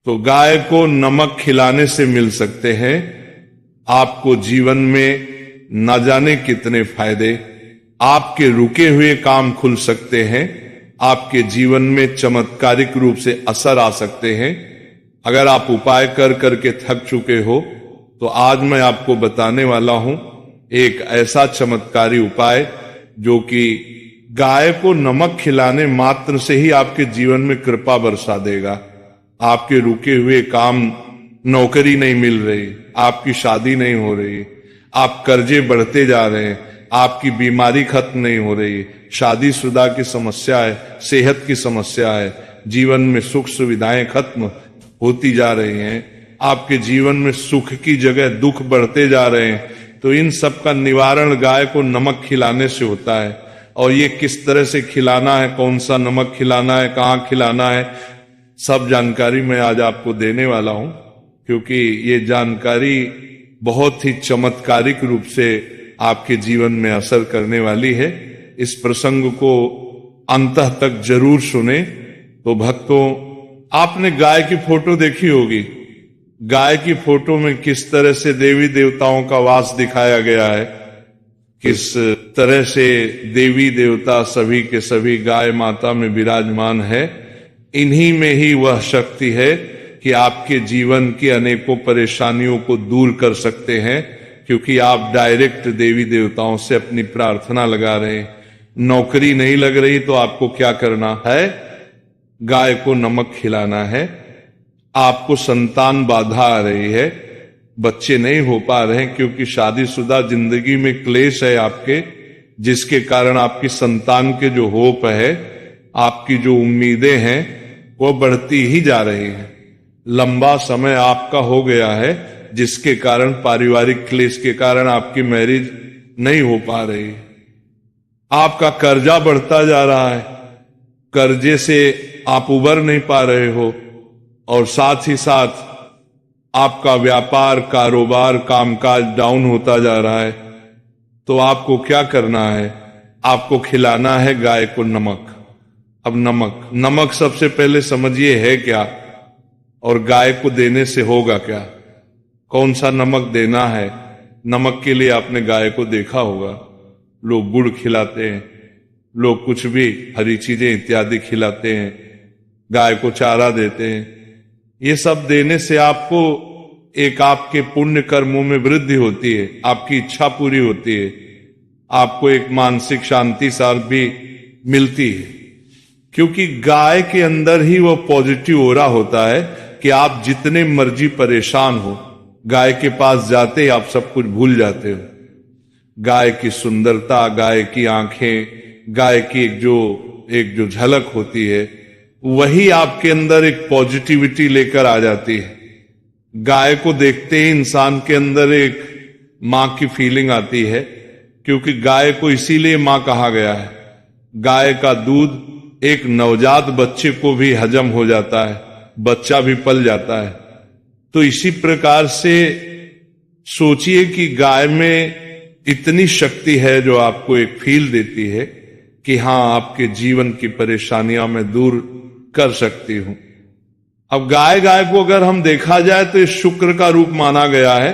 तो गाय को नमक खिलाने से मिल सकते हैं आपको जीवन में न जाने कितने फायदे। आपके रुके हुए काम खुल सकते हैं, आपके जीवन में चमत्कारिक रूप से असर आ सकते हैं। अगर आप उपाय कर करके थक चुके हो तो आज मैं आपको बताने वाला हूं एक ऐसा चमत्कारी उपाय जो कि गाय को नमक खिलाने मात्र से ही आपके जीवन में कृपा बरसा देगा। आपके रुके हुए काम, नौकरी नहीं मिल रही, आपकी शादी नहीं हो रही, आप कर्जे बढ़ते जा रहे हैं, आपकी बीमारी खत्म नहीं हो रही, शादीशुदा की समस्या है, सेहत की समस्या है, जीवन में सुख सुविधाएं खत्म होती जा रही हैं, आपके जीवन में सुख की जगह दुख बढ़ते जा रहे हैं, तो इन सब का निवारण गाय को नमक खिलाने से होता है। और ये किस तरह से खिलाना है, कौन सा नमक खिलाना है, कहाँ खिलाना है, सब जानकारी मैं आज आपको देने वाला हूं, क्योंकि ये जानकारी बहुत ही चमत्कारिक रूप से आपके जीवन में असर करने वाली है। इस प्रसंग को अंत तक जरूर सुने। तो भक्तों, आपने गाय की फोटो देखी होगी। गाय की फोटो में किस तरह से देवी देवताओं का वास दिखाया गया है, किस तरह से देवी देवता सभी के सभी गाय माता में विराजमान है। इन्हीं में ही वह शक्ति है कि आपके जीवन की अनेकों परेशानियों को दूर कर सकते हैं, क्योंकि आप डायरेक्ट देवी देवताओं से अपनी प्रार्थना लगा रहे हैं। नौकरी नहीं लग रही तो आपको क्या करना है? गाय को नमक खिलाना है। आपको संतान बाधा आ रही है, बच्चे नहीं हो पा रहे हैं क्योंकि शादीशुदा जिंदगी में क्लेश है आपके, जिसके कारण आपकी संतान के जो होप है, आपकी जो उम्मीदें हैं, वो बढ़ती ही जा रही हैं। लंबा समय आपका हो गया है, जिसके कारण पारिवारिक क्लेश के कारण आपकी मैरिज नहीं हो पा रही। आपका कर्जा बढ़ता जा रहा है, कर्जे से आप उबर नहीं पा रहे हो, और साथ ही साथ आपका व्यापार, कारोबार, कामकाज डाउन होता जा रहा है। तो आपको क्या करना है? आपको खिलाना है गाय को नमक। अब नमक सबसे पहले समझिए है क्या, और गाय को देने से होगा क्या। कौन सा नमक देना है? नमक के लिए आपने गाय को देखा होगा, लोग गुड़ खिलाते हैं, लोग कुछ भी हरी चीजें इत्यादि खिलाते हैं, गाय को चारा देते हैं। ये सब देने से आपको एक आपके पुण्य कर्मों में वृद्धि होती है, आपकी इच्छा पूरी होती है, आपको एक मानसिक शांति सार भी मिलती है, क्योंकि गाय के अंदर ही वो पॉजिटिव ओरा होता है कि आप जितने मर्जी परेशान हो, गाय के पास जाते ही आप सब कुछ भूल जाते हो। गाय की सुंदरता, गाय की आंखें, गाय की एक जो झलक होती है, वही आपके अंदर एक पॉजिटिविटी लेकर आ जाती है। गाय को देखते ही इंसान के अंदर एक मां की फीलिंग आती है, क्योंकि गाय को इसीलिए मां कहा गया है। गाय का दूध एक नवजात बच्चे को भी हजम हो जाता है, बच्चा भी पल जाता है। तो इसी प्रकार से सोचिए कि गाय में इतनी शक्ति है जो आपको एक फील देती है कि हां, आपके जीवन की परेशानियां मैं दूर कर सकती हूं। अब गाय को अगर हम देखा जाए तो इस शुक्र का रूप माना गया है।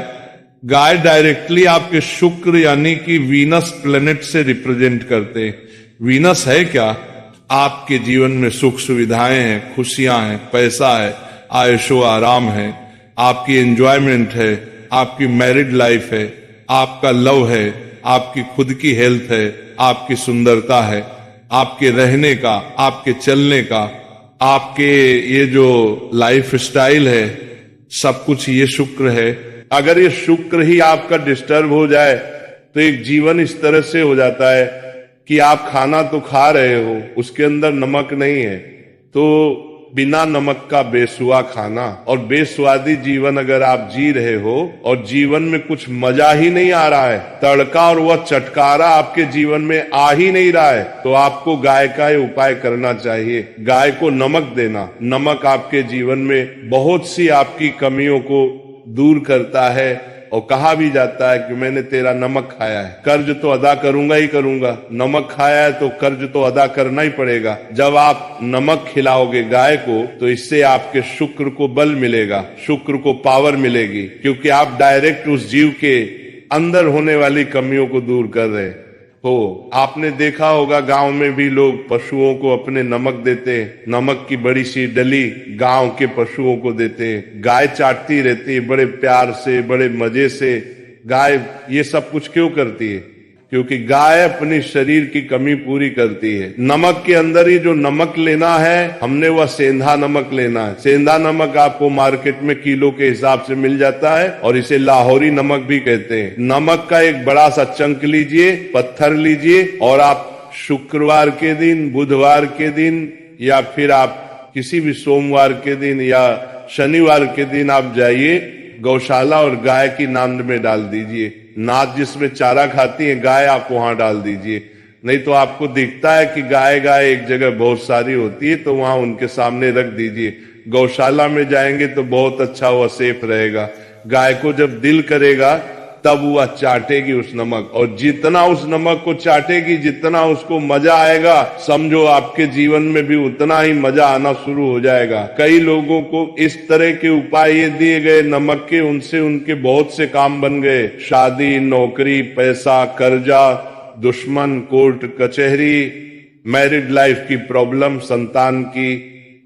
गाय डायरेक्टली आपके शुक्र यानी कि वीनस प्लेनेट से रिप्रेजेंट करते हैं। वीनस है क्या? आपके जीवन में सुख सुविधाएं हैं, खुशियां हैं, पैसा है, आयशो आराम है, आपकी एंजॉयमेंट है, आपकी मैरिड लाइफ है, आपका लव है, आपकी खुद की हेल्थ है, आपकी सुंदरता है, आपके रहने का, आपके चलने का, आपके ये जो लाइफ स्टाइल है, सब कुछ ये शुक्र है। अगर ये शुक्र ही आपका डिस्टर्ब हो जाए तो एक जीवन इस तरह से हो जाता है कि आप खाना तो खा रहे हो, उसके अंदर नमक नहीं है, तो बिना नमक का बेसुआ खाना और बेस्वादी जीवन अगर आप जी रहे हो और जीवन में कुछ मजा ही नहीं आ रहा है, तड़का और वह चटकारा आपके जीवन में आ ही नहीं रहा है, तो आपको गाय का ये उपाय करना चाहिए। गाय को नमक देना। नमक आपके जीवन में बहुत सी आपकी कमियों को दूर करता है, और कहा भी जाता है कि मैंने तेरा नमक खाया है, कर्ज तो अदा करूंगा ही करूंगा। नमक खाया है तो कर्ज तो अदा करना ही पड़ेगा। जब आप नमक खिलाओगे गाय को तो इससे आपके शुक्र को बल मिलेगा, शुक्र को पावर मिलेगी, क्योंकि आप डायरेक्ट उस जीव के अंदर होने वाली कमियों को दूर कर रहे हो। आपने देखा होगा गांव में भी लोग पशुओं को अपने नमक देते हैं, नमक की बड़ी सी डली गांव के पशुओं को देते हैं। गाय चाटती रहती है बड़े प्यार से, बड़े मजे से। गाय ये सब कुछ क्यों करती है? क्योंकि गाय अपनी शरीर की कमी पूरी करती है। नमक के अंदर ही जो नमक लेना है हमने, वह सेंधा नमक लेना है। सेंधा नमक आपको मार्केट में किलो के हिसाब से मिल जाता है और इसे लाहौरी नमक भी कहते हैं। नमक का एक बड़ा सा चंक लीजिए, पत्थर लीजिए, और आप शुक्रवार के दिन, बुधवार के दिन, या फिर आप किसी भी सोमवार के दिन या शनिवार के दिन आप जाइए गौशाला और गाय की नांद में डाल दीजिए। नाद जिसमें चारा खाती है गाय, आप वहां डाल दीजिए। नहीं तो आपको दिखता है कि गाय एक जगह बहुत सारी होती है, तो वहां उनके सामने रख दीजिए। गौशाला में जाएंगे तो बहुत अच्छा वह सेफ रहेगा। गाय को जब दिल करेगा तब वह चाटेगी उस नमक, और जितना उस नमक को चाटेगी, जितना उसको मजा आएगा, समझो आपके जीवन में भी उतना ही मजा आना शुरू हो जाएगा। कई लोगों को इस तरह के उपाय ये दिए गए नमक के, उनसे उनके बहुत से काम बन गए। शादी, नौकरी, पैसा, कर्जा, दुश्मन, कोर्ट कचहरी, मैरिड लाइफ की प्रॉब्लम, संतान की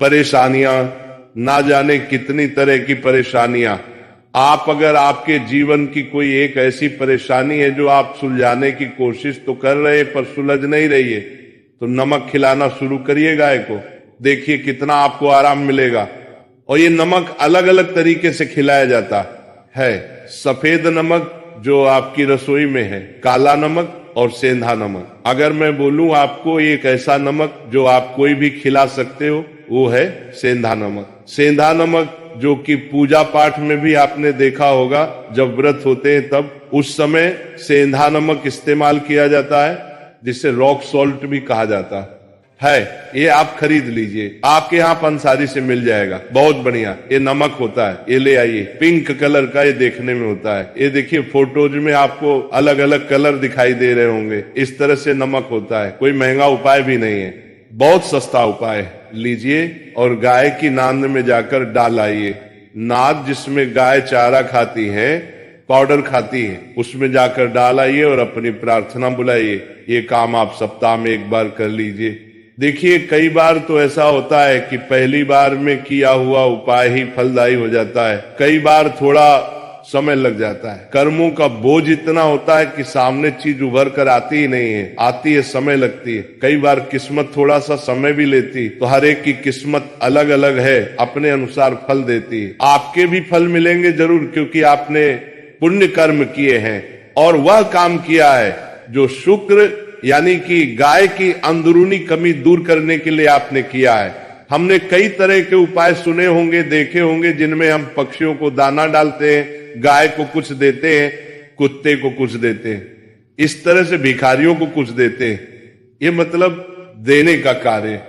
परेशानियां, ना जाने कितनी तरह की परेशानियां। आप अगर आपके जीवन की कोई एक ऐसी परेशानी है जो आप सुलझाने की कोशिश तो कर रहे पर सुलझ नहीं रही है, तो नमक खिलाना शुरू करिए गाय को। देखिए कितना आपको आराम मिलेगा। और ये नमक अलग अलग तरीके से खिलाया जाता है। सफेद नमक जो आपकी रसोई में है, काला नमक और सेंधा नमक। अगर मैं बोलूं आपको एक ऐसा नमक जो आप कोई भी खिला सकते हो, वो है सेंधा नमक। सेंधा नमक जो कि पूजा पाठ में भी आपने देखा होगा, जब व्रत होते हैं तब उस समय सेंधा नमक इस्तेमाल किया जाता है, जिसे रॉक सॉल्ट भी कहा जाता है। ये आप खरीद लीजिए, आपके यहाँ पंसारी से मिल जाएगा, बहुत बढ़िया ये नमक होता है। ये ले आइए, पिंक कलर का ये देखने में होता है। ये देखिए फोटोज में आपको अलग अलग कलर दिखाई दे रहे होंगे, इस तरह से नमक होता है। कोई महंगा उपाय भी नहीं है, बहुत सस्ता उपाय है। लीजिए और गाय की नांद में जाकर डाल आइए। नाद जिसमें गाय चारा खाती है, पाउडर खाती है, उसमें जाकर डाल आइए और अपनी प्रार्थना बुलाइए। ये काम आप सप्ताह में एक बार कर लीजिए। देखिए कई बार तो ऐसा होता है कि पहली बार में किया हुआ उपाय ही फलदायी हो जाता है, कई बार थोड़ा समय लग जाता है। कर्मों का बोझ इतना होता है कि सामने चीज उभर कर आती ही नहीं है, आती है समय लगती है। कई बार किस्मत थोड़ा सा समय भी लेती, तो हर एक की किस्मत अलग अलग है, अपने अनुसार फल देती है। आपके भी फल मिलेंगे जरूर, क्योंकि आपने पुण्य कर्म किए हैं और वह काम किया है जो शुक्र यानी कि गाय की अंदरूनी कमी दूर करने के लिए आपने किया है। हमने कई तरह के उपाय सुने होंगे, देखे होंगे, जिनमें हम पक्षियों को दाना डालते हैं, गाय को कुछ देते हैं, कुत्ते को कुछ देते हैं, इस तरह से भिखारियों को कुछ देते हैं। ये मतलब देने का कार्य।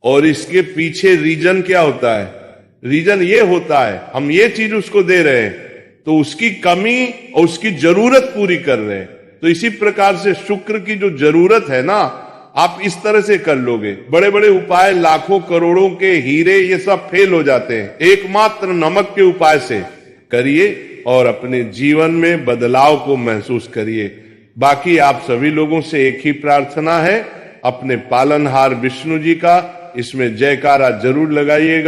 और इसके पीछे रीजन क्या होता है? रीजन ये होता है हम ये चीज उसको दे रहे हैं तो उसकी कमी और उसकी जरूरत पूरी कर रहे हैं। तो इसी प्रकार से शुक्र की जो जरूरत है ना, आप इस तरह से कर लोगे। बड़े बड़े उपाय, लाखों करोड़ों के हीरे, ये सब फेल हो जाते हैं। एकमात्र नमक के उपाय से करिए और अपने जीवन में बदलाव को महसूस करिए। बाकी आप सभी लोगों से एक ही प्रार्थना है, अपने पालनहार विष्णु जी का इसमें जयकारा जरूर लगाइएगा।